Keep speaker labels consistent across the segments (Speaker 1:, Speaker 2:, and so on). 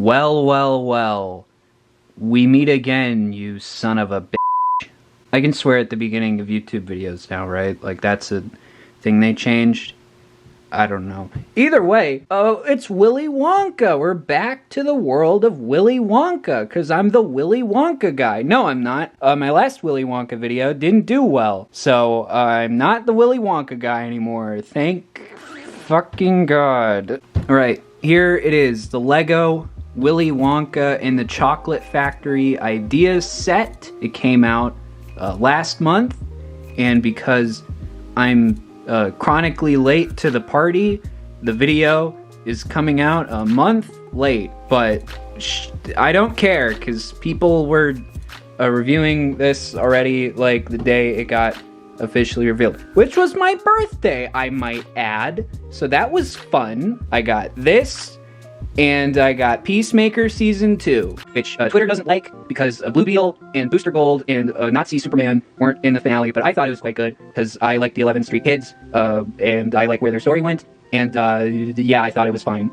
Speaker 1: Well, well, well. We meet again, you son of a bitch. I can swear at the beginning of YouTube videos now, right? Like, that's a thing they changed. I don't know. Either way, it's Willy Wonka. We're back to the world of Willy Wonka, because I'm the Willy Wonka guy. No, I'm not. My last Willy Wonka video didn't do well, so I'm not the Willy Wonka guy anymore. Thank fucking God. Alright, here it is. The Lego Willy Wonka and the Chocolate Factory Ideas set. It came out last month, and because I'm chronically late to the party, the video is coming out a month late, but I don't care, because people were reviewing this already like the day it got officially revealed, which was my birthday, I might add, so that was fun. I got this, and I got Peacemaker Season 2, which Twitter doesn't like because Blue Beetle and Booster Gold and Nazi Superman weren't in the finale, but I thought it was quite good because I like the 11th Street Kids, and I like where their story went, and yeah, I thought it was fine.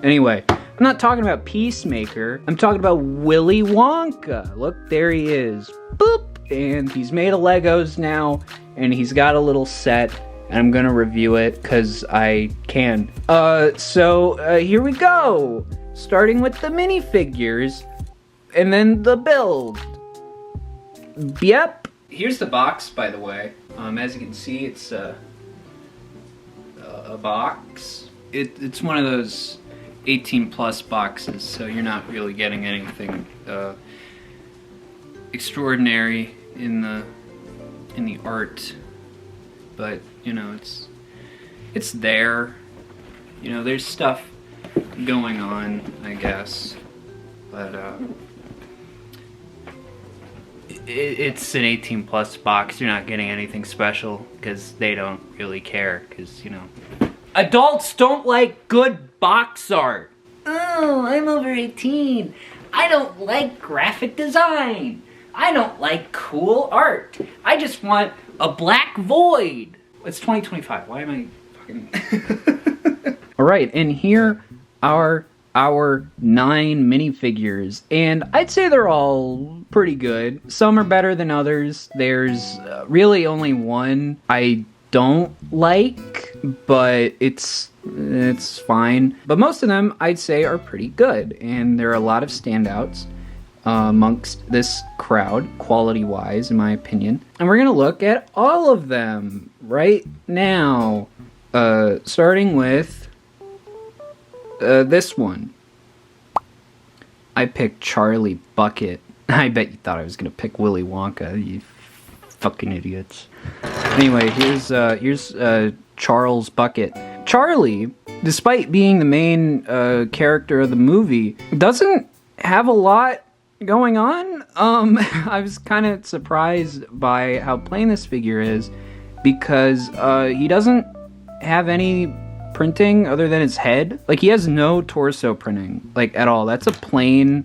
Speaker 1: Anyway, I'm not talking about Peacemaker, I'm talking about Willy Wonka. Look, there he is. Boop! And he's made of Legos now, and he's got a little set, and I'm gonna review it because I can. So here we go. Starting with the minifigures, and then the build. Yep. Here's the box, by the way. As you can see, it's a box. It's one of those 18+ boxes, so you're not really getting anything extraordinary in the art. But, you know, it's there. You know, there's stuff going on, I guess. But, it's an 18+ box. You're not getting anything special, because they don't really care, because, you know, adults don't like good box art. Oh, I'm over 18. I don't like graphic design. I don't like cool art. I just want a black void. It's 2025. Why am I fucking... Alright, and here are our 9 minifigures. And I'd say they're all pretty good. Some are better than others. There's really only one I don't like, but it's fine. But most of them, I'd say, are pretty good. And there are a lot of standouts amongst this crowd, quality-wise, in my opinion. And we're gonna look at all of them right now. Starting with this one. I picked Charlie Bucket. I bet you thought I was gonna pick Willy Wonka, you fucking idiots. Anyway, here's Charles Bucket. Charlie, despite being the main character of the movie, doesn't have a lot going on. I was kind of surprised by how plain this figure is, because he doesn't have any printing other than his head. Like, he has no torso printing, like, at all. That's a plain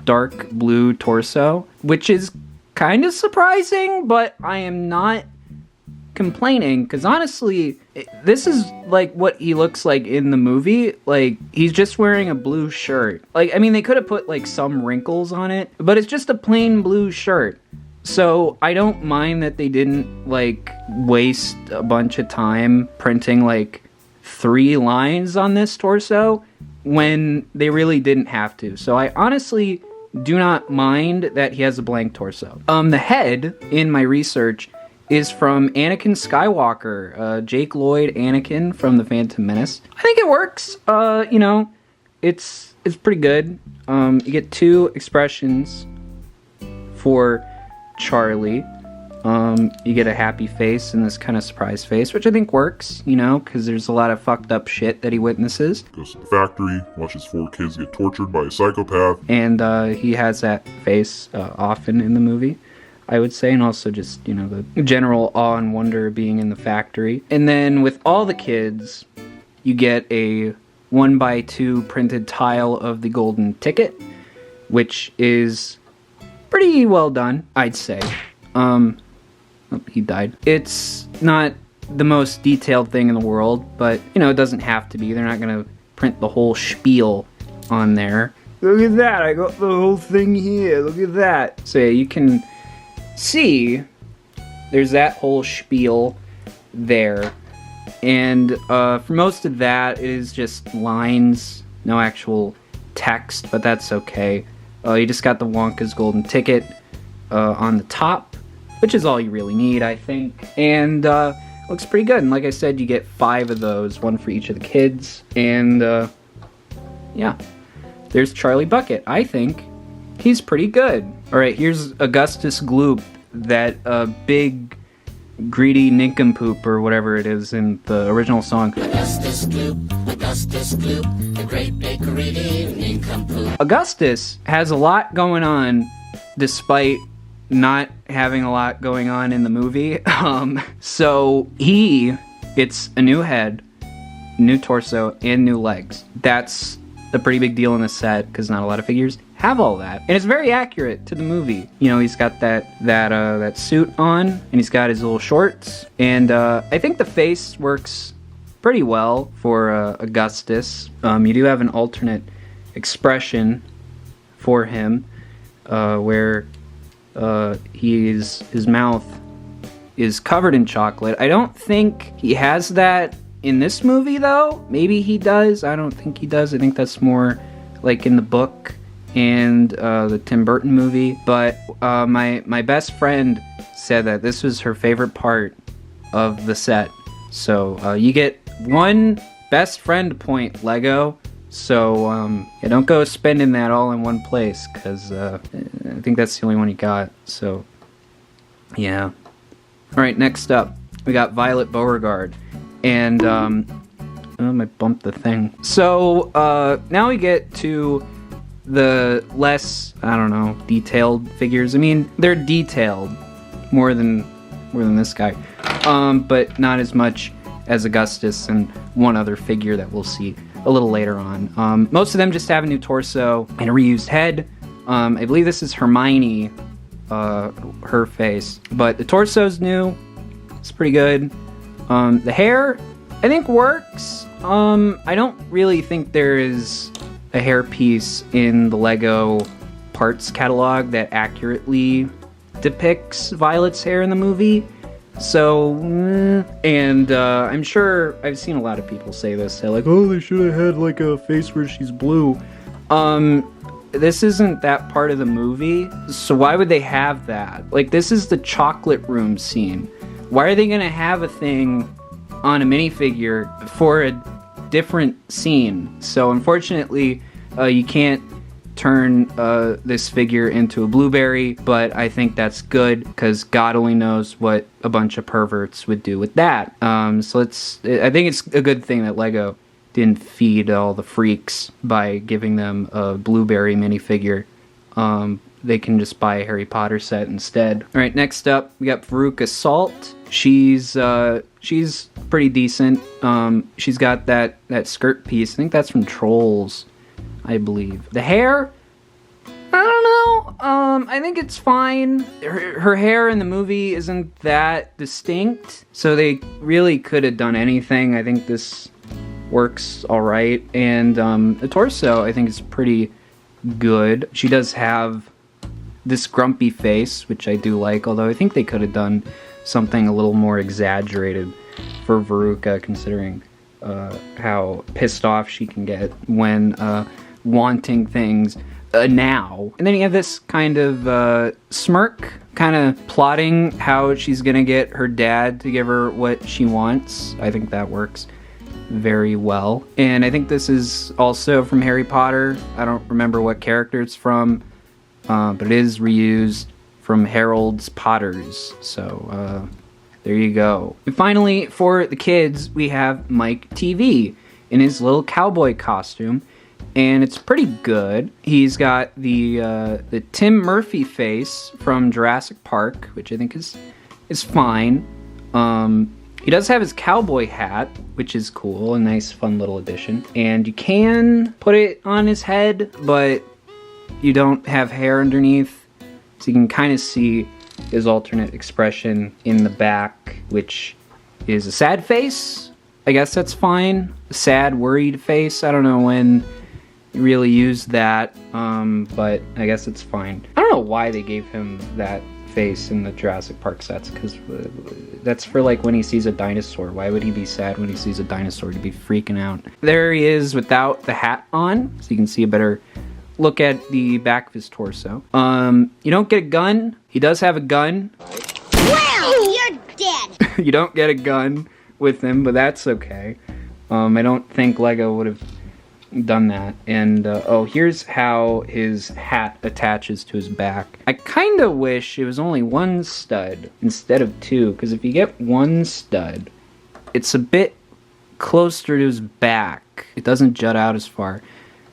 Speaker 1: dark blue torso, which is kind of surprising, but I am not complaining, because honestly, this is like what he looks like in the movie. Like, he's just wearing a blue shirt. Like, I mean, they could have put like some wrinkles on it, but it's just a plain blue shirt. So I don't mind that they didn't like waste a bunch of time printing like 3 lines on this torso when they really didn't have to. So I honestly do not mind that he has a blank torso. The head, in my research, is from Anakin Skywalker, Jake Lloyd Anakin from The Phantom Menace. I think it works. You know, it's pretty good. You get 2 expressions for Charlie. You get a happy face and this kind of surprise face, which I think works, you know, because there's a lot of fucked up shit that he witnesses.
Speaker 2: Goes to the factory, watches 4 kids get tortured by a psychopath.
Speaker 1: And he has that face often in the movie, I would say, and also just, you know, the general awe and wonder of being in the factory. And then with all the kids, you get a 1x2 printed tile of the golden ticket, which is pretty well done, I'd say. Oh, he died. It's not the most detailed thing in the world, but, you know, it doesn't have to be. They're not gonna print the whole spiel on there. Look at that, I got the whole thing here, look at that. So yeah, you can see there's that whole spiel there. And for most of that, it is just lines, no actual text, but that's okay. You just got the Wonka's golden ticket on the top, which is all you really need, I think. And looks pretty good. And like I said, you get 5 of those, 1 for each of the kids. And yeah, there's Charlie Bucket. I think he's pretty good. All right, here's Augustus Gloop, that big greedy nincompoop or whatever it is in the original song. Augustus Gloop, the great big greedy nincompoop. Augustus has a lot going on despite not having a lot going on in the movie. So he gets a new head, new torso, and new legs. That's a pretty big deal in the set because not a lot of figures have all that, and it's very accurate to the movie. You know, he's got that suit on, and he's got his little shorts, and I think the face works pretty well for Augustus. You do have an alternate expression for him, where his mouth is covered in chocolate. I don't think he has that in this movie, though. Maybe he does. I don't think he does. I think that's more like in the book and the Tim Burton movie. But my best friend said that this was her favorite part of the set. So you get 1 best friend point, Lego. So yeah, don't go spending that all in one place, because I think that's the only one you got. So yeah. Alright, next up, we got Violet Beauregarde. And, oh, I bumped the thing. So, now we get to the less, I don't know, detailed figures. I mean, they're detailed more than this guy. But not as much as Augustus and one other figure that we'll see a little later on. Most of them just have a new torso and a reused head. I believe this is Hermione, her face. But the torso's new. It's pretty good. The hair, I think, works. I don't really think there is a hair piece in the Lego parts catalog that accurately depicts Violet's hair in the movie. So, and I'm sure I've seen a lot of people say this. They're like, oh, they should have had like a face where she's blue. This isn't that part of the movie, so why would they have that? Like, this is the chocolate room scene. Why are they gonna have a thing on a minifigure for a different scene? So unfortunately, you can't turn this figure into a blueberry, but I think that's good, because God only knows what a bunch of perverts would do with that. So I think it's a good thing that Lego didn't feed all the freaks by giving them a blueberry minifigure. They can just buy a Harry Potter set instead. All right, next up, we got Veruca Salt. She's pretty decent. She's got that skirt piece. I think that's from Trolls, I believe. The hair, I don't know. I think it's fine. Her hair in the movie isn't that distinct, so they really could have done anything. I think this works all right. And the torso, I think, is pretty good. She does have this grumpy face, which I do like, although I think they could have done something a little more exaggerated for Veruca, considering how pissed off she can get when wanting things now. And then you have this kind of smirk, kind of plotting how she's gonna get her dad to give her what she wants. I think that works very well. And I think this is also from Harry Potter. I don't remember what character it's from, but it is reused from Harold's Potters. So there you go. And finally, for the kids, we have Mike Teavee in his little cowboy costume, and it's pretty good. He's got the Tim Murphy face from Jurassic Park, which I think is fine. He does have his cowboy hat, which is cool, a nice fun little addition. And you can put it on his head, but you don't have hair underneath, so you can kind of see his alternate expression in the back, which is a sad face. I guess that's fine. A sad, worried face. I don't know when really use that, but I guess it's fine. I don't know why they gave him that face in the Jurassic Park sets, because that's for like when he sees a dinosaur. Why would he be sad when he sees a dinosaur? He'd be freaking out. There he is without the hat on, so you can see a better look at the back of his torso. You don't get a gun. He does have a gun.
Speaker 3: Well, you're dead.
Speaker 1: You don't get a gun with him, but that's okay. I don't think Lego would have done that. And oh, here's how his hat attaches to his back. I kind of wish it was only one stud instead of two, because if you get one stud, it's a bit closer to his back. It doesn't jut out as far.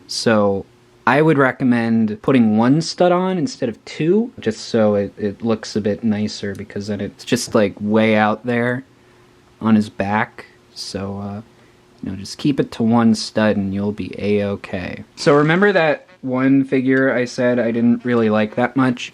Speaker 1: So I would recommend putting one stud on instead of two, just so it looks a bit nicer, because then it's just like way out there on his back. So just keep it to one stud and you'll be a-okay. So remember that one figure I said I didn't really like that much?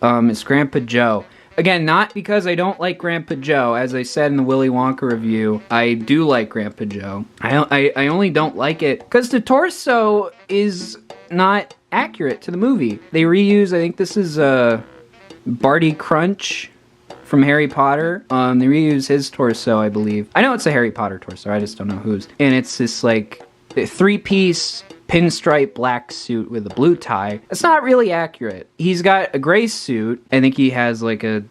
Speaker 1: It's Grandpa Joe. Again, not because I don't like Grandpa Joe. As I said in the Willy Wonka review, I do like Grandpa Joe. I only don't like it because the torso is not accurate to the movie. They reuse, I think this is Barty Crunch from Harry Potter. They reuse his torso, I believe. I know it's a Harry Potter torso, I just don't know whose. And it's this like 3-piece pinstripe black suit with a blue tie. It's not really accurate. He's got a gray suit. I think he has like a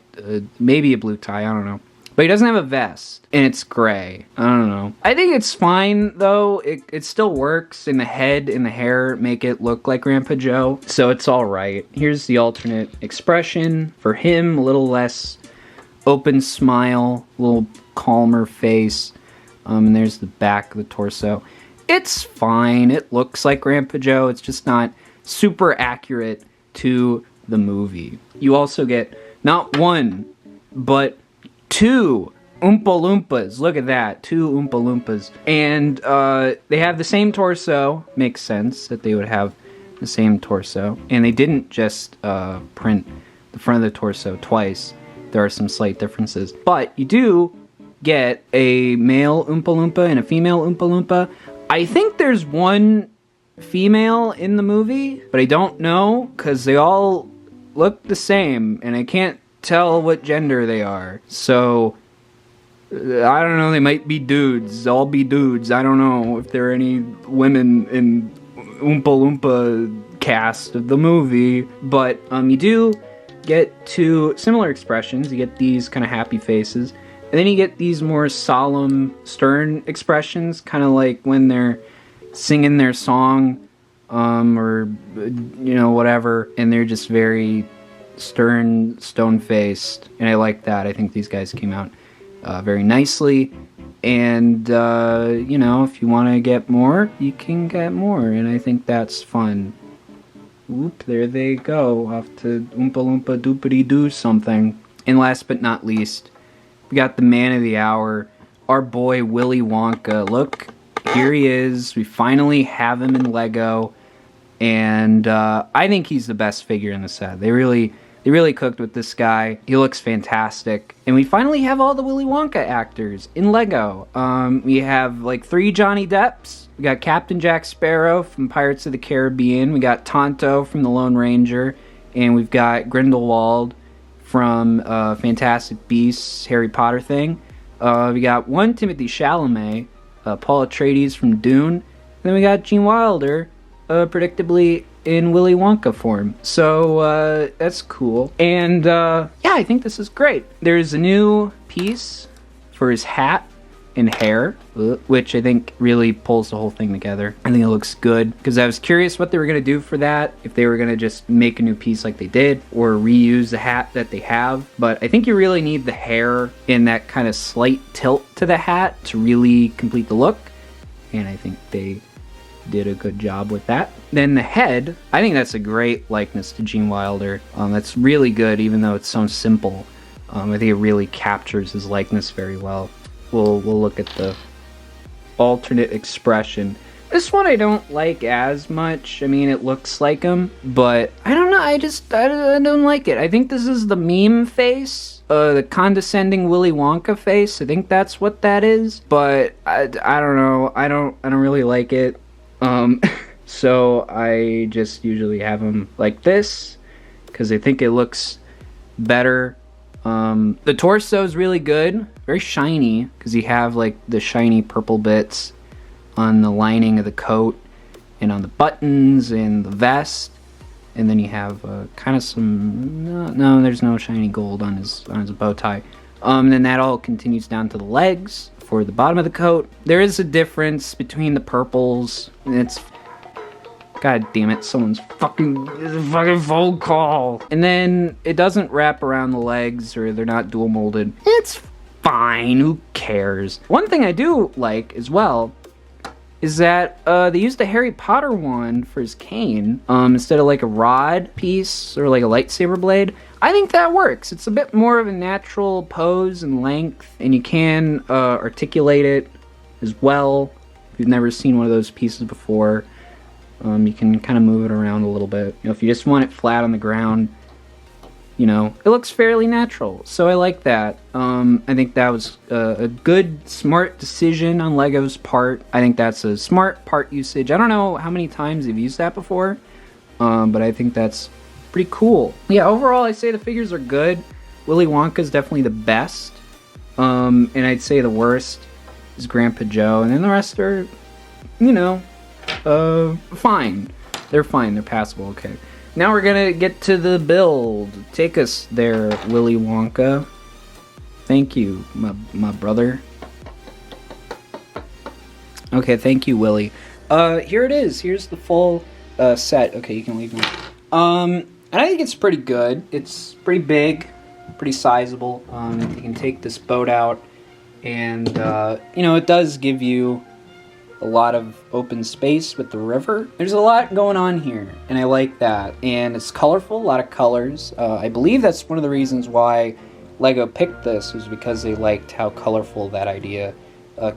Speaker 1: maybe a blue tie, I don't know. But he doesn't have a vest, and it's gray. I don't know. I think it's fine, though. It still works, and the head and the hair make it look like Grandpa Joe, so it's all right. Here's the alternate expression for him, a little less open smile, a little calmer face, and there's the back of the torso. It's fine. It looks like Grandpa Joe. It's just not super accurate to the movie. You also get not one, but 2 Oompa Loompas. Look at that. 2 Oompa Loompas. And they have the same torso. Makes sense that they would have the same torso. And they didn't just print the front of the torso twice. There are some slight differences. But you do get a male Oompa Loompa and a female Oompa Loompa. I think there's one female in the movie, but I don't know because they all look the same. And I can't tell what gender they are. So I don't know, they might be dudes. All be dudes. I don't know if there are any women in Oompa Loompa cast of the movie. But you do get 2 similar expressions. You get these kind of happy faces, and then you get these more solemn, stern expressions, kind of like when they're singing their song or whatever, and they're just very stern, stone-faced, and I like that. I think these guys came out very nicely, and if you want to get more, you can get more, and I think that's fun. Oop, there they go, off to Oompa Loompa doopity doo something. And last but not least, we got the man of the hour, our boy Willy Wonka. Look, here he is. We finally have him in Lego, and I think he's the best figure in the set. They really cooked with this guy. He looks fantastic. And we finally have all the Willy Wonka actors in Lego. We have like 3 Johnny Depps. We got Captain Jack Sparrow from Pirates of the Caribbean. We got Tonto from The Lone Ranger. And we've got Grindelwald from Fantastic Beasts, Harry Potter thing. We got one Timothée Chalamet, Paul Atreides from Dune. And then we got Gene Wilder, predictably in Willy Wonka form. So that's cool. And yeah, I think this is great. There's a new piece for his hat and hair, which I think really pulls the whole thing together. I think it looks good, because I was curious what they were going to do for that, if they were going to just make a new piece like they did, or reuse the hat that they have. But I think you really need the hair and that kind of slight tilt to the hat to really complete the look, and I think they did a good job with that. Then the head, I think that's a great likeness to Gene Wilder. That's really good, even though it's so simple. I think it really captures his likeness very well. We'll look at the alternate expression. This one I don't like as much. I mean, it looks like him, but I don't know. I don't like it. I think this is the meme face, the condescending Willy Wonka face. I think that's what that is. But I don't know. I don't really like it. So I just usually have them like this because I think it looks better. The torso is really good, very shiny, because you have like the shiny purple bits on the lining of the coat and on the buttons and the vest, and then you have kind of some no, there's no shiny gold on his bow tie. Then that all continues down to the legs for the bottom of the coat. There is a difference between the purples, and it's, god damn it, someone's fucking phone call. And then it doesn't wrap around the legs, or they're not dual molded. It's fine, who cares? One thing I do like as well is that they used the Harry Potter one for his cane instead of like a rod piece or like a lightsaber blade. I think that works. It's a bit more of a natural pose and length, and you can articulate it as well. If you've never seen one of those pieces before, you can kind of move it around a little bit. You know, if you just want it flat on the ground, you know, it looks fairly natural. So I like that. I think that was a good, smart decision on Lego's part. I think that's a smart part usage. I don't know how many times they've used that before, but I think that's pretty cool. Yeah, overall, I say the figures are good. Willy Wonka is definitely the best. And I'd say the worst is Grandpa Joe. And then the rest are, you know, fine. They're fine. They're passable. Okay. Now we're gonna get to the build. Take us there, Willy Wonka. Thank you, my brother. Okay, thank you, Willy. Here it is. Here's the full set. Okay, you can leave now. And I think it's pretty good. It's pretty big, pretty sizable. You can take this boat out, and you know, it does give you a lot of open space with the river. There's a lot going on here, and I like that. And it's colorful, a lot of colors. I believe that's one of the reasons why LEGO picked this, was because they liked how colorful that idea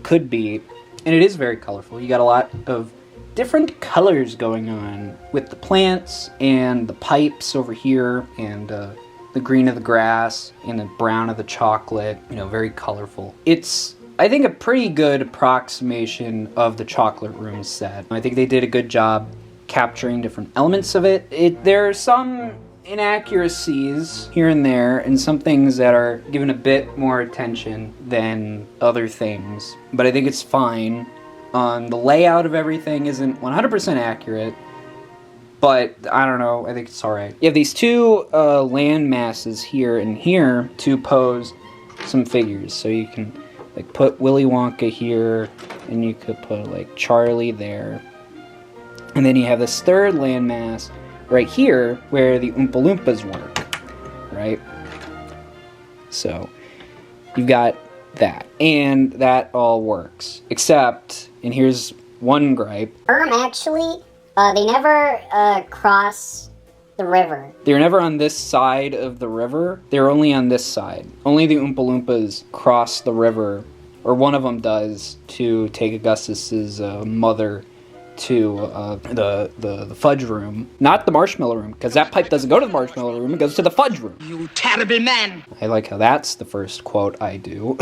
Speaker 1: could be. And it is very colorful. You got a lot of different colors going on with the plants and the pipes over here, and the green of the grass and the brown of the chocolate. You know, very colorful. It's, I think, a pretty good approximation of the chocolate room set. I think they did a good job capturing different elements of it. There are some inaccuracies here and there, and some things that are given a bit more attention than other things, but I think it's fine. The layout of everything isn't 100% accurate, but I don't know, I think it's alright. You have these two land masses here and here to pose some figures, so you can like put Willy Wonka here, and you could put like Charlie there. And then you have this third landmass right here where the Oompa Loompas work, right? So you've got that, and that all works. Except, and here's one gripe.
Speaker 4: Actually, they never cross the river.
Speaker 1: They're never on this side of the river. They're only on this side. Only the Oompa Loompas cross the river, or one of them does, to take Augustus's mother to the fudge room. Not the marshmallow room, because that pipe doesn't go to the marshmallow room, it goes to the fudge room.
Speaker 3: You terrible man!
Speaker 1: I like how that's the first quote I do.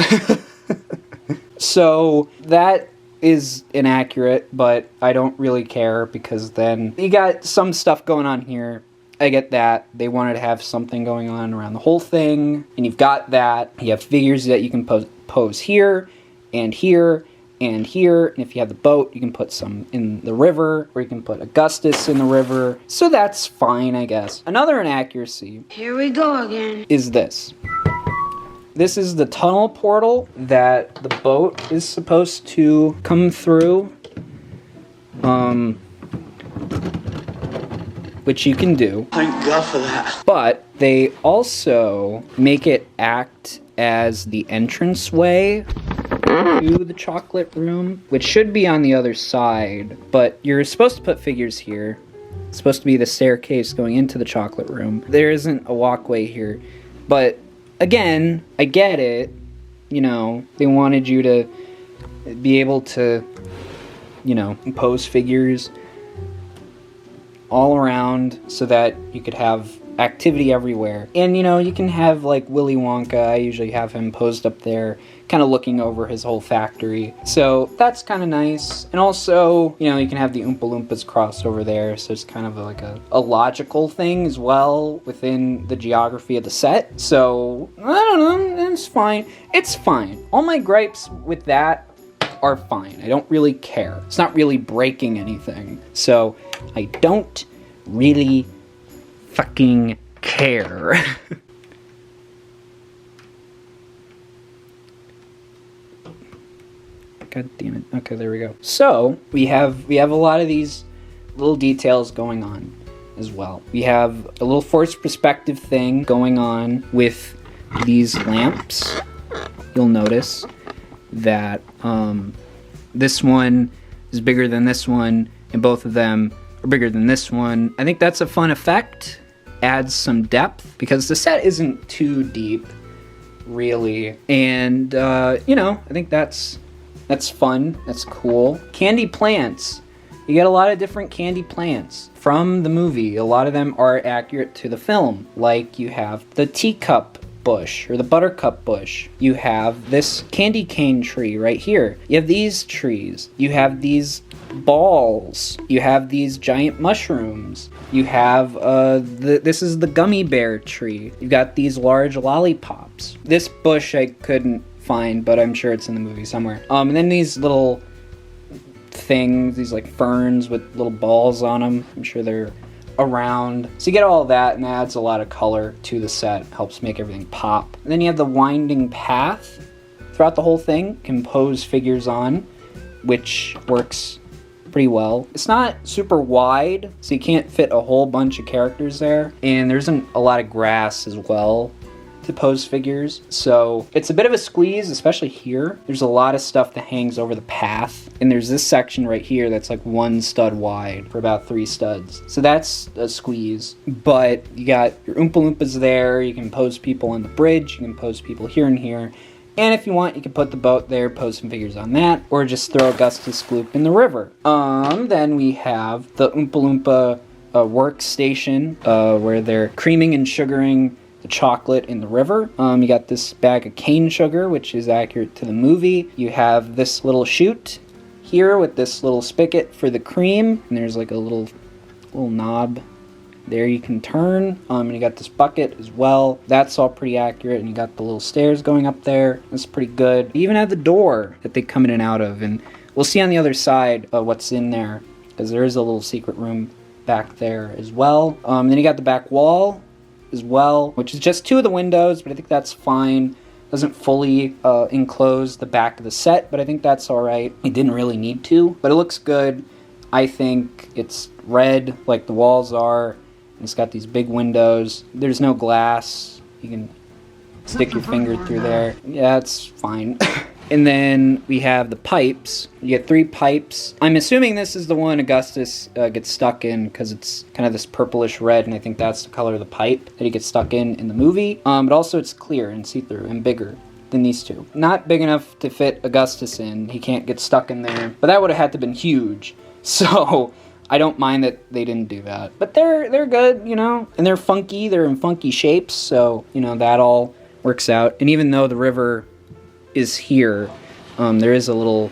Speaker 1: So that is inaccurate, but I don't really care, because then you got some stuff going on here. I get that. They wanted to have something going on around the whole thing, and you've got that. You have figures that you can pose here, and here, and here, and if you have the boat, you can put some in the river, or you can put Augustus in the river, so that's fine, I guess. Another inaccuracy,
Speaker 3: Here we go again,
Speaker 1: is this. This is the tunnel portal that the boat is supposed to come through, which you can do.
Speaker 5: Thank God for that.
Speaker 1: But they also make it act as the entranceway to the chocolate room, which should be on the other side, but you're supposed to put figures here. It's supposed to be the staircase going into the chocolate room. There isn't a walkway here, but again, I get it. You know, they wanted you to be able to, you know, pose figures all around so that you could have activity everywhere. And, you know, you can have, like, Willy Wonka. I usually have him posed up there, kind of looking over his whole factory. So that's kind of nice. And also, you know, you can have the Oompa Loompas cross over there. So it's kind of like a logical thing as well within the geography of the set. So, I don't know. It's fine. It's fine. All my gripes with that are fine. I don't really care. It's not really breaking anything. So I don't really fucking care. God damn it. Okay, there we go. So we have a lot of these little details going on as well. We have a little forced perspective thing going on with these lamps. You'll notice that this one is bigger than this one, and both of them are bigger than this one. I think that's a fun effect. Adds some depth, because the set isn't too deep, really. And, you know, I think that's fun. That's cool. Candy plants. You get a lot of different candy plants from the movie. A lot of them are accurate to the film. Like, you have the teacup bush or the buttercup bush. You have this candy cane tree right here. You have these trees. You have these balls. You have these giant mushrooms. You have this is the gummy bear tree. You've got these large lollipops. This bush I couldn't find, but I'm sure it's in the movie somewhere. And then these little things, these like ferns with little balls on them. I'm sure they're around. So you get all that, and that adds a lot of color to the set. Helps make everything pop. And then you have the winding path throughout the whole thing. You can pose figures on, which works pretty well. It's not super wide, so you can't fit a whole bunch of characters there. And there isn't a lot of grass as well to pose figures. So it's a bit of a squeeze, especially here. There's a lot of stuff that hangs over the path. And there's this section right here that's like 1 stud wide for about 3 studs. So that's a squeeze. But you got your Oompa Loompas there. You can pose people on the bridge. You can pose people here and here. And if you want, you can put the boat there, pose some figures on that, or just throw Augustus Gloop in the river. Then we have the Oompa Loompa workstation, where they're creaming and sugaring the chocolate in the river. You got this bag of cane sugar, which is accurate to the movie. You have this little chute here with this little spigot for the cream, and there's like a little knob there you can turn. And you got this bucket as well. That's all pretty accurate, and you got the little stairs going up there. That's pretty good. You even have the door that they come in and out of, and we'll see on the other side what's in there, because there is a little secret room back there as well. Then you got the back wall as well, which is just 2 of the windows, but I think that's fine. Doesn't fully enclose the back of the set, but I think that's alright. It didn't really need to, but it looks good. I think it's red like the walls are. It's got these big windows. There's no glass. You can stick your finger through there. Yeah, it's fine. And then we have the pipes. You get 3 pipes. I'm assuming this is the one Augustus gets stuck in, because it's kind of this purplish red, and I think that's the color of the pipe that he gets stuck in the movie. But also it's clear and see-through and bigger than these 2. Not big enough to fit Augustus in. He can't get stuck in there. But that would have had to been huge. So I don't mind that they didn't do that. But they're good, you know? And they're funky. They're in funky shapes. So, you know, that all works out. And even though the river is here, there is a little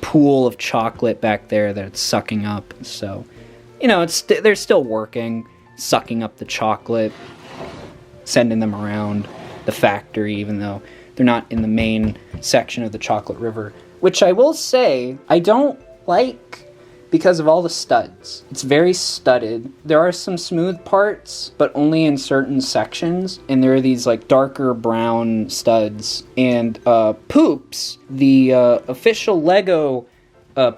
Speaker 1: pool of chocolate back there that it's sucking up. So, you know, they're still working, sucking up the chocolate, sending them around the factory, even though they're not in the main section of the chocolate river. Which I will say, I don't like, because of all the studs. It's very studded. There are some smooth parts, but only in certain sections. And there are these like darker brown studs. And Poops, the official Lego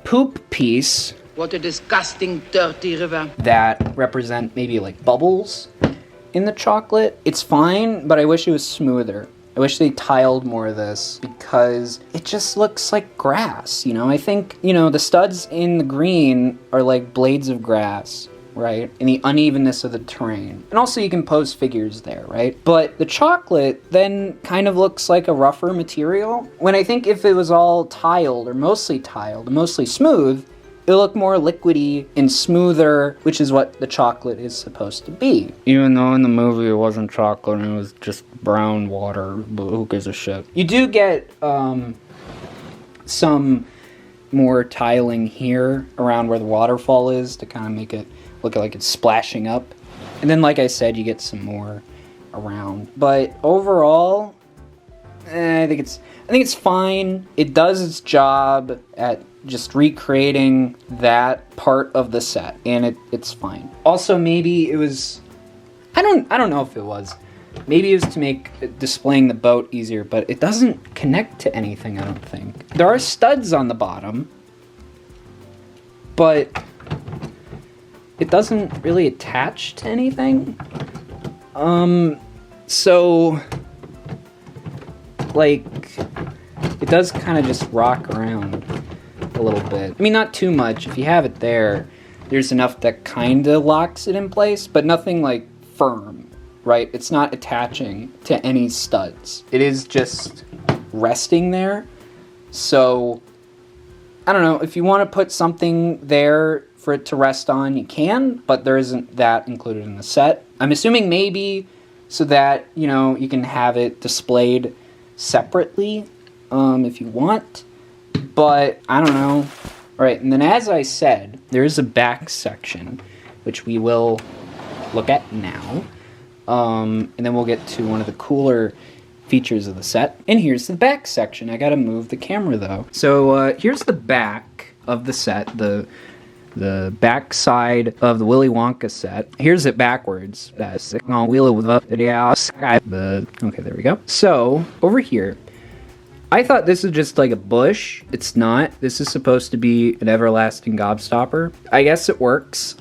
Speaker 1: poop piece.
Speaker 3: What a disgusting, dirty river.
Speaker 1: That represent maybe like bubbles in the chocolate. It's fine, but I wish it was smoother. I wish they tiled more of this, because it just looks like grass, you know? I think, you know, the studs in the green are like blades of grass, right? And the unevenness of the terrain. And also you can pose figures there, right? But the chocolate then kind of looks like a rougher material. When I think if it was all tiled, or mostly smooth, It'll look more liquidy and smoother, which is what the chocolate is supposed to be. Even though in the movie it wasn't chocolate and it was just brown water, but who gives a shit? You do get some more tiling here around where the waterfall is to kind of make it look like it's splashing up. And then, like I said, you get some more around. But overall, I think it's fine. It does its job at just recreating that part of the set, and it's fine. Also, maybe it was, I don't know if it was. Maybe it was to make displaying the boat easier, but it doesn't connect to anything, I don't think. There are studs on the bottom, but it doesn't really attach to anything. So, like, it does kind of just rock around a little bit. I mean, not too much. If you have it there, there's enough that kind of locks it in place, but nothing like firm, right? It's not attaching to any studs. It is just resting there. So, I don't know, if you want to put something there for it to rest on, you can, but there isn't that included in the set. I'm assuming maybe so that, you know, you can have it displayed separately if you want, but I don't know. All right, and then as I said, there is a back section, which we will look at now, and then we'll get to one of the cooler features of the set. And here's the back section. I gotta move the camera though. So here's the back of the set, the back side of the Willy Wonka set. Here's it backwards. Okay, there we go. So over here, I thought this was just like a bush. It's not. This is supposed to be an everlasting gobstopper. I guess it works.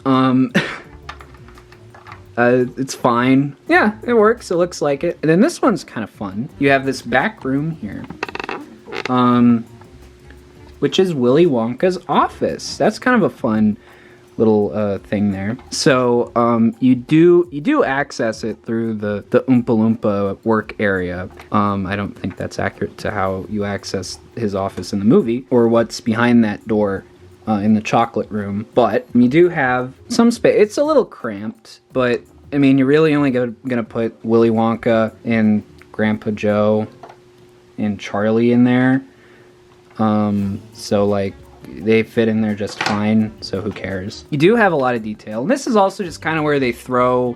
Speaker 1: It's fine. Yeah, it works. It looks like it. And then this one's kind of fun. You have this back room here, which is Willy Wonka's office. That's kind of a fun little thing there. So you do access it through the Oompa Loompa work area. I don't think that's accurate to how you access his office in the movie or what's behind that door in the chocolate room. But you do have some space. It's a little cramped, but I mean, you're really only gonna put Willy Wonka and Grandpa Joe and Charlie in there. So like, they fit in there just fine, so who cares? You do have a lot of detail, and this is also just kind of where they throw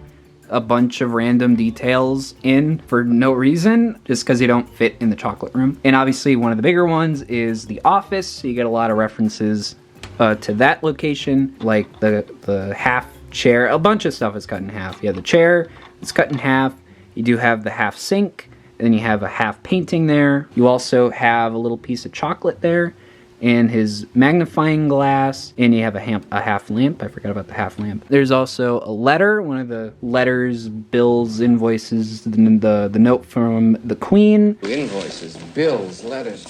Speaker 1: a bunch of random details in for no reason, just because they don't fit in the chocolate room. And obviously one of the bigger ones is the office, so you get a lot of references to that location, like the half chair. A bunch of stuff is cut in half. You have the chair, it's cut in half. You do have the half sink, and then you have a half painting there. You also have a little piece of chocolate there, and his magnifying glass, and you have a half lamp. I forgot about the half lamp. There's also a letter, one of the letters, bills, invoices, the note from the Queen.
Speaker 5: Invoices, bills, letters.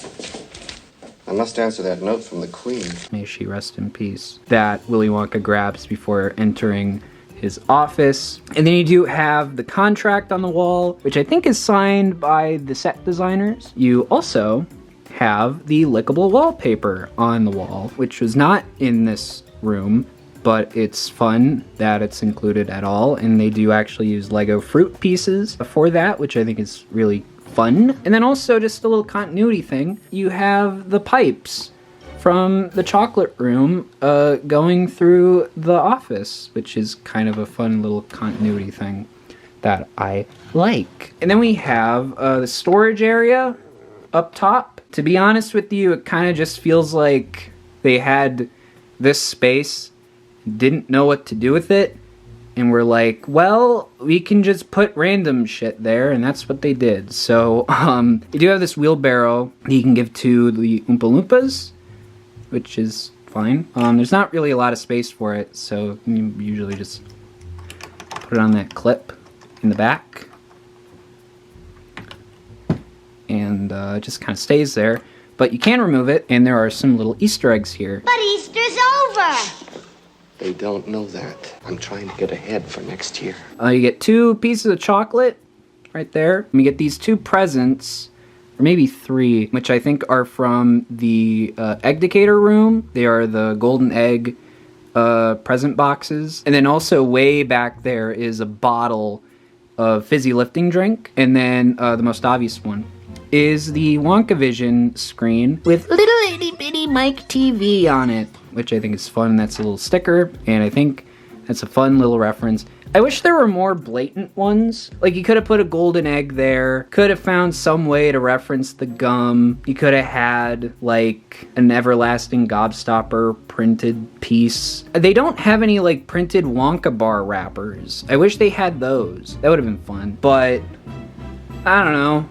Speaker 5: I must answer that note from the Queen.
Speaker 1: May she rest in peace. That Willy Wonka grabs before entering his office. And then you do have the contract on the wall, which I think is signed by the set designers. You also have the lickable wallpaper on the wall, which was not in this room, but it's fun that it's included at all. And they do actually use Lego fruit pieces for that, which I think is really fun. And then also just a little continuity thing. You have the pipes from the chocolate room going through the office, which is kind of a fun little continuity thing that I like. And then we have the storage area up top. To be honest with you, it kind of just feels like they had this space, didn't know what to do with it, and were like, well, we can just put random shit there, and that's what they did. So, you do have this wheelbarrow that you can give to the Oompa Loompas, which is fine. There's not really a lot of space for it, so you usually just put it on that clip in the back. And it just kind of stays there. But you can remove it, and there are some little Easter eggs here.
Speaker 6: But Easter's over!
Speaker 5: They don't know that. I'm trying to get ahead for next year.
Speaker 1: You get 2 pieces of chocolate right there. And you get these 2 presents or maybe 3, which I think are from the Eggdicator room. They are the golden egg present boxes. And then also way back there is a bottle of fizzy lifting drink. And then the most obvious one is the WonkaVision screen with little itty bitty Mike Teavee on it, which I think is fun. That's a little sticker, and I think that's a fun little reference. I wish there were more blatant ones. Like, you could have put a golden egg there, could have found some way to reference the gum. You could have had, like, an everlasting gobstopper printed piece. They don't have any, like, printed Wonka bar wrappers. I wish they had those. That would have been fun. But, I don't know.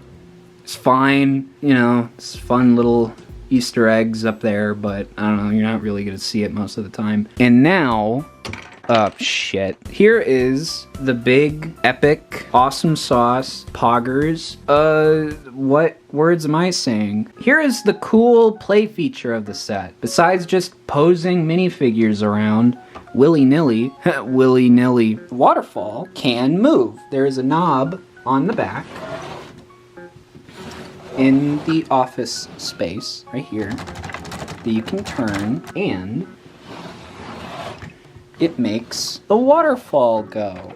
Speaker 1: It's fine. You know, it's fun little Easter eggs up there, but I don't know, you're not really gonna see it most of the time. And now, shit. Here is the big, epic, awesome sauce, poggers. What words am I saying? Here is the cool play feature of the set. Besides just posing minifigures around willy-nilly, willy-nilly, waterfall can move. There is a knob on the back in the office space, right here, that you can turn, and it makes the waterfall go.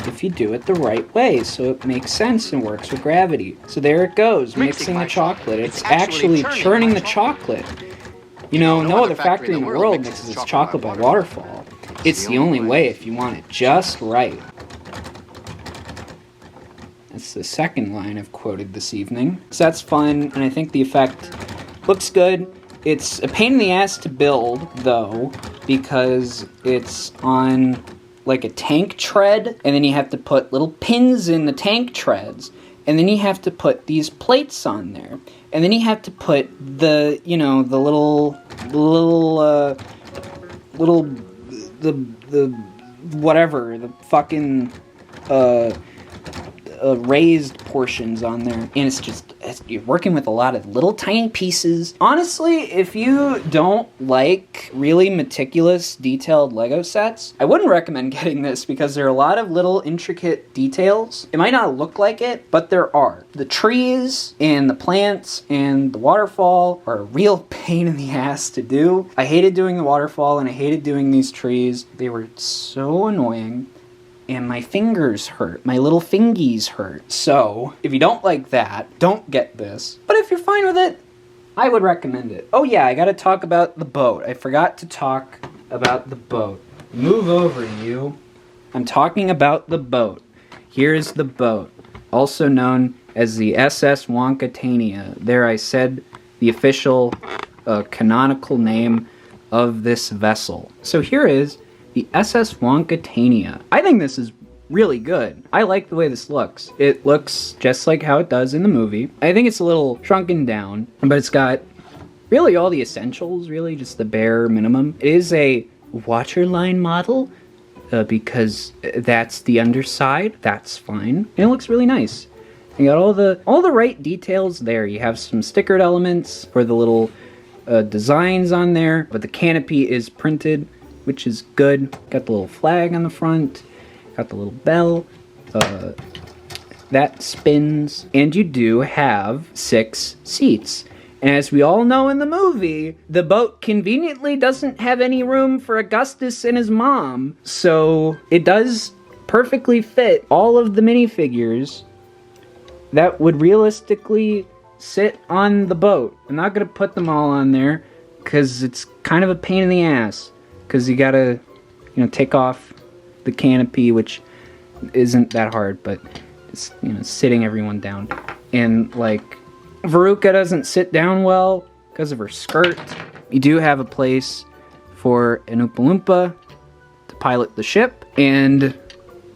Speaker 1: If you do it the right way, so it makes sense and works with gravity. So there it goes, mixing the chocolate. It's actually churning the chocolate. You know, no other factory in the world mixes its chocolate by waterfall. It's the only way if you want it just right. That's the second line I've quoted this evening. So that's fun, and I think the effect looks good. It's a pain in the ass to build, though, because it's on like a tank tread, and then you have to put little pins in the tank treads, and then you have to put these plates on there, and then you have to put the, you know, the whatever, the fucking, raised portions on there, and it's just, you're working with a lot of little tiny pieces. Honestly, if you don't like really meticulous, detailed Lego sets, I wouldn't recommend getting this because there are a lot of little intricate details. It might not look like it, but there are. The trees and the plants and the waterfall are a real pain in the ass to do. I hated doing the waterfall and I hated doing these trees. They were so annoying. And my fingers hurt. My little fingies hurt. So, if you don't like that, don't get this. But if you're fine with it, I would recommend it. Oh yeah, I gotta talk about the boat. I forgot to talk about the boat. Move over, you. I'm talking about the boat. Here is the boat, also known as the SS Wonkatania. There I said the official canonical name of this vessel. So here is the SS Wonkatania. I think this is really good. I like the way this looks. It looks just like how it does in the movie. I think it's a little shrunken down, but it's got really all the essentials, really just the bare minimum. It is a waterline model because that's the underside. That's fine. And it looks really nice. You got all the right details there. You have some stickered elements for the little designs on there, but the canopy is printed, which is good. Got the little flag on the front, got the little bell, that spins, and you do have 6 seats. And as we all know in the movie, the boat conveniently doesn't have any room for Augustus and his mom, so it does perfectly fit all of the minifigures that would realistically sit on the boat. I'm not gonna put them all on there, because it's kind of a pain in the ass. Because you gotta, you know, take off the canopy, which isn't that hard, but it's, you know, sitting everyone down. And, like, Veruca doesn't sit down well because of her skirt. You do have a place for an Oompa Loompa to pilot the ship, and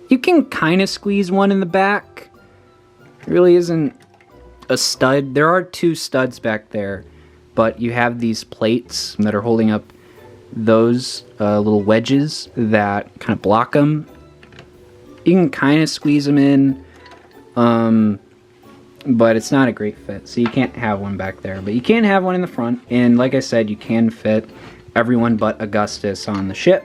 Speaker 1: you can kind of squeeze one in the back. It really isn't a stud. There are 2 studs back there, but you have these plates that are holding up those little wedges that kind of block them. You can kind of squeeze them in, but it's not a great fit, so you can't have one back there. But you can have one in the front, and like I said, you can fit everyone but Augustus on the ship,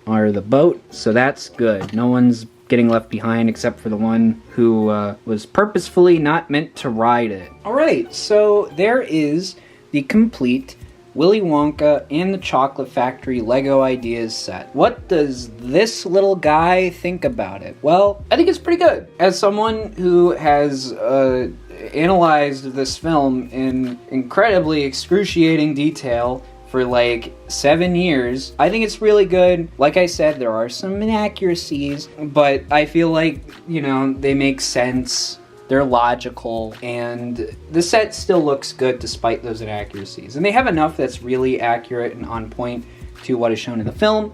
Speaker 1: or the boat, so that's good. No one's getting left behind, except for the one who was purposefully not meant to ride it. Alright, so there is the complete Willy Wonka and the Chocolate Factory Lego Ideas set. What does this little guy think about it? Well, I think it's pretty good. As someone who has analyzed this film in incredibly excruciating detail for like 7 years, I think it's really good. Like I said, there are some inaccuracies, but I feel like, you know, they make sense. They're logical, and the set still looks good despite those inaccuracies. And they have enough that's really accurate and on point to what is shown in the film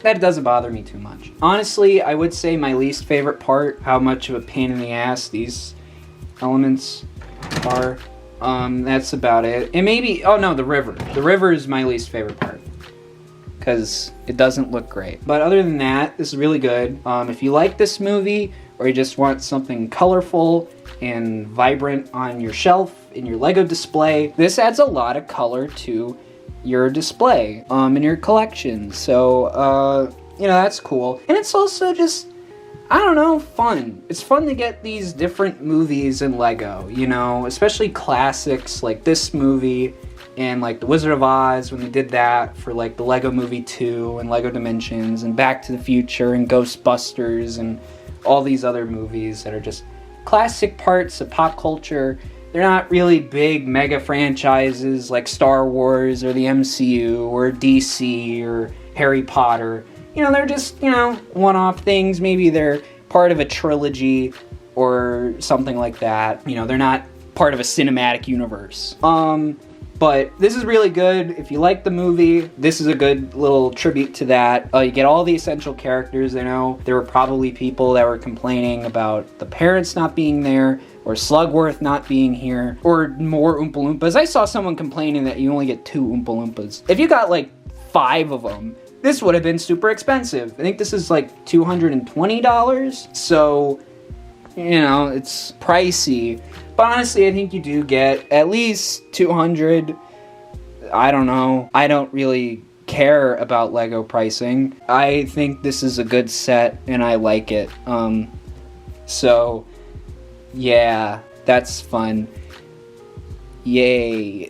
Speaker 1: that it doesn't bother me too much. Honestly, I would say my least favorite part, how much of a pain in the ass these elements are, that's about it. And maybe, oh no, the river. The river is my least favorite part, because it doesn't look great. But other than that, this is really good. If you like this movie, or you just want something colorful and vibrant on your shelf, in your Lego display, this adds a lot of color to your display, in your collection. So, you know, that's cool. And it's also just, I don't know, fun. It's fun to get these different movies in Lego, you know, especially classics like this movie, and like The Wizard of Oz, when they did that for like the Lego Movie 2 and Lego Dimensions and Back to the Future and Ghostbusters and all these other movies that are just classic parts of pop culture. They're not really big mega franchises like Star Wars or the MCU or DC or Harry Potter. You know, they're just, you know, one-off things. Maybe they're part of a trilogy or something like that. You know, they're not part of a cinematic universe. But this is really good. If you like the movie, this is a good little tribute to that. You get all the essential characters. I know there were probably people that were complaining about the parents not being there, or Slugworth not being here, or more Oompa Loompas. I saw someone complaining that you only get 2 Oompa Loompas. If you got like 5 of them, this would have been super expensive. I think this is like $220. So, you know, it's pricey. But honestly, I think you do get at least 200. I don't know. I don't really care about Lego pricing. I think this is a good set, and I like it. So, yeah, that's fun. Yay.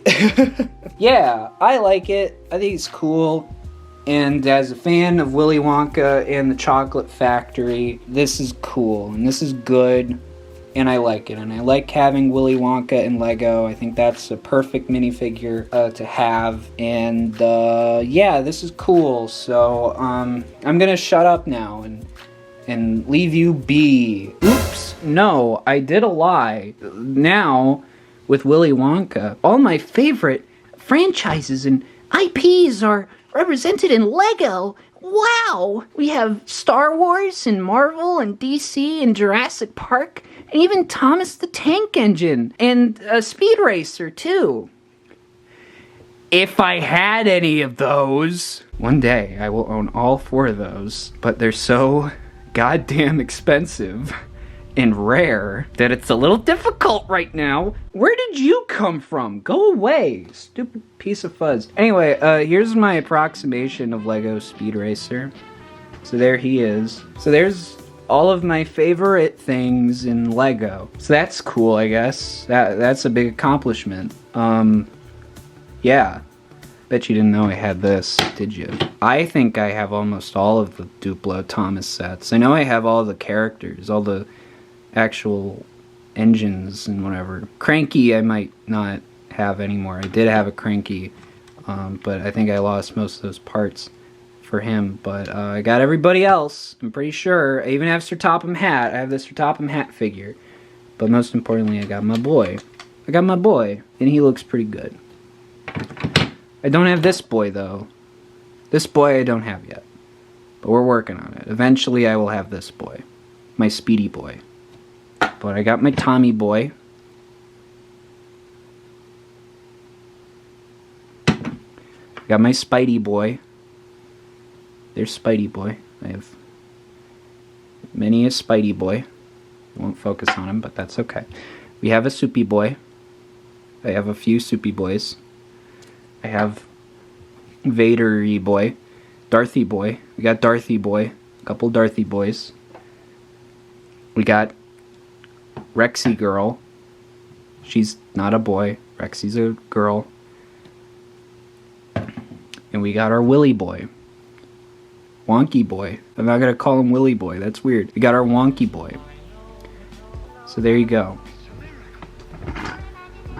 Speaker 1: Yeah, I like it. I think it's cool. And as a fan of Willy Wonka and the Chocolate Factory, this is cool, and this is good. And I like it, and I like having Willy Wonka in Lego. I think that's a perfect minifigure to have, and yeah, this is cool. So I'm gonna shut up now and leave you be. Oops, no, I did a lie. Now, with Willy Wonka, all my favorite franchises and IPs are represented in Lego. Wow! We have Star Wars and Marvel and DC and Jurassic Park, and even Thomas the Tank Engine, and Speed Racer, too. If I had any of those. One day, I will own all 4 of those, but they're so goddamn expensive and rare that it's a little difficult right now. Where did you come from? Go away, stupid piece of fuzz. Anyway, here's my approximation of Lego Speed Racer. So there he is. So there's all of my favorite things in Lego. So that's cool, I guess. That's a big accomplishment. Yeah. Bet you didn't know I had this, did you? I think I have almost all of the Duplo Thomas sets. I know I have all the characters, all the actual engines and whatever. Cranky I might not have anymore. I did have a Cranky, but I think I lost most of those parts for him. But I got everybody else, I'm pretty sure. I even have Sir Topham Hatt. I have the Sir Topham Hatt figure. But most importantly, I got my boy. I got my boy, and he looks pretty good. I don't have this boy, though. This boy I don't have yet. But we're working on it. Eventually I will have this boy. My Speedy boy. But I got my Tommy boy. I got my Spidey boy. There's Spidey boy. I have many a Spidey boy. Won't focus on him, but that's okay. We have a Soupy boy. I have a few Soupy boys. I have Vader-y boy. Darthy boy. We got Darthy boy. A couple Darthy boys. We got Rexy Girl. She's not a boy. Rexy's a girl. And we got our Willy Boy. Wonky Boy. I'm not gonna call him Willy Boy. That's weird. We got our Wonky Boy. So there you go.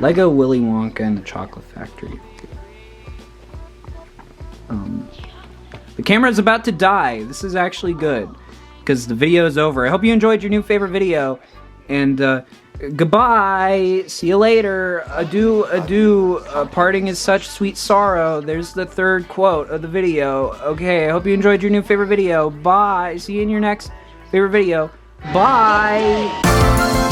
Speaker 1: Lego Willy Wonka and the Chocolate Factory. The camera's about to die. This is actually good, because the video is over. I hope you enjoyed your new favorite video, and goodbye. See you later. Adieu, adieu. Parting is such sweet sorrow. There's the third quote of the video. Okay, I hope you enjoyed your new favorite video. Bye. See you in your next favorite video. Bye.